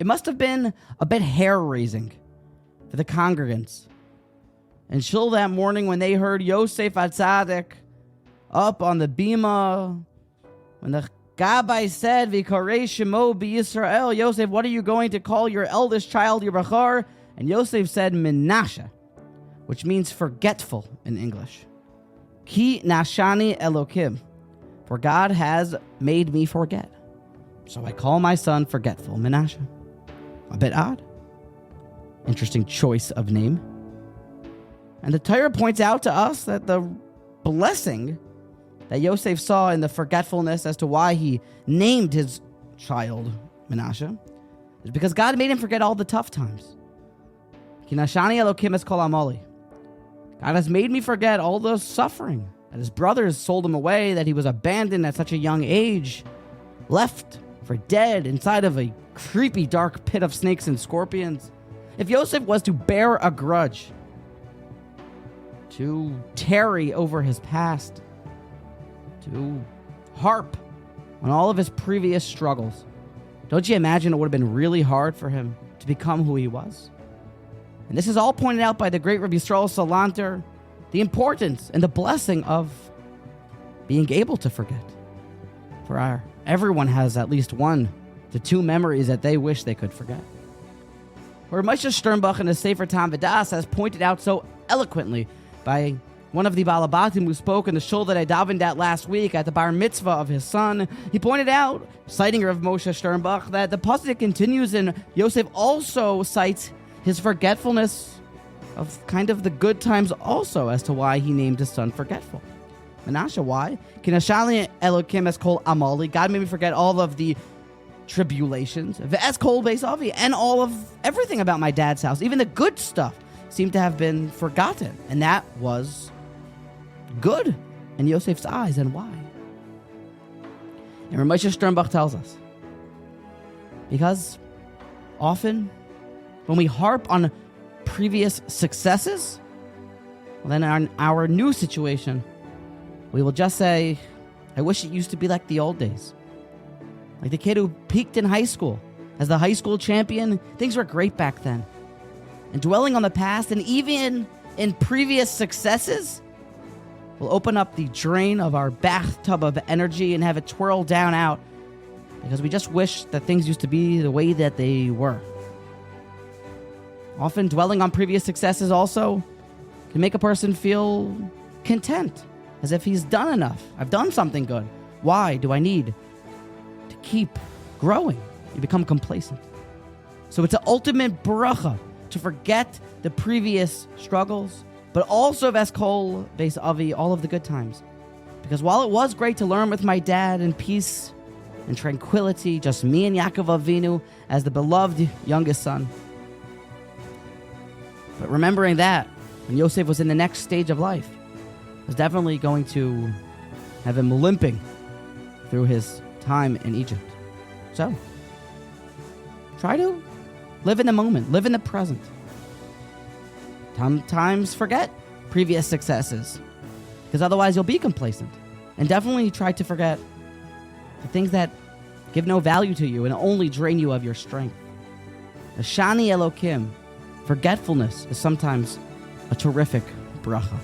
It must have been a bit hair-raising for the congregants. Until that morning when they heard Yosef Hatzaddik up on the bima, when the Gabbai said, V'karei shemo b'Yisrael, Yosef, what are you going to call your eldest child, your Bachar? And Yosef said, Menashe, which means forgetful in English. Ki nashani Elokim, for God has made me forget. So I call my son forgetful, Menashe. A bit odd. Interesting choice of name. And the Torah points out to us that the blessing that Yosef saw in the forgetfulness as to why he named his child Menashe is because God made him forget all the tough times. Ki nashani Elokim es kol amoli. God has made me forget all the suffering, that his brothers sold him away, that he was abandoned at such a young age, left for dead inside of a creepy dark pit of snakes and scorpions. If Yosef was to bear a grudge, to tarry over his past, to harp on all of his previous struggles, don't you imagine it would have been really hard for him to become who he was? And this is all pointed out by the great Rav Yisrael Salanter, the importance and the blessing of being able to forget. For everyone has at least 1 to 2 memories that they wish they could forget. Rav Moshe Sternbuch in his Sefer Tam V'das has pointed out so eloquently by one of the Balabatim who spoke in the shul that I davened at last week at the bar mitzvah of his son. He pointed out, citing Rav Moshe Sternbuch, that the pasuk continues and Yosef also cites his forgetfulness of kind of the good times also as to why he named his son forgetful. Menashe, why? Ki nashani Elokim es kol amali. God made me forget all of the tribulations. Ve'es kol beis avi, and all of everything about my dad's house. Even the good stuff seemed to have been forgotten. And that was good in Yosef's eyes. And why? And Rav Moshe Sternbuch tells us, because often when we harp on previous successes, well, then in our new situation, we will just say, I wish it used to be like the old days. Like the kid who peaked in high school as the high school champion. Things were great back then. And dwelling on the past and even in previous successes will open up the drain of our bathtub of energy and have it twirl down out because we just wish that things used to be the way that they were. Often dwelling on previous successes also can make a person feel content, as if he's done enough. I've done something good. Why do I need to keep growing? You become complacent. So it's an ultimate bracha to forget the previous struggles, but also Veskol Beis Avi, all of the good times. Because while it was great to learn with my dad in peace and tranquility, just me and Yaakov Avinu as the beloved youngest son, but remembering that when Yosef was in the next stage of life, was definitely going to have him limping through his time in Egypt. So, try to live in the moment, live in the present. Sometimes forget previous successes, because otherwise you'll be complacent. And definitely try to forget the things that give no value to you and only drain you of your strength. Shani Elokim, forgetfulness is sometimes a terrific bracha.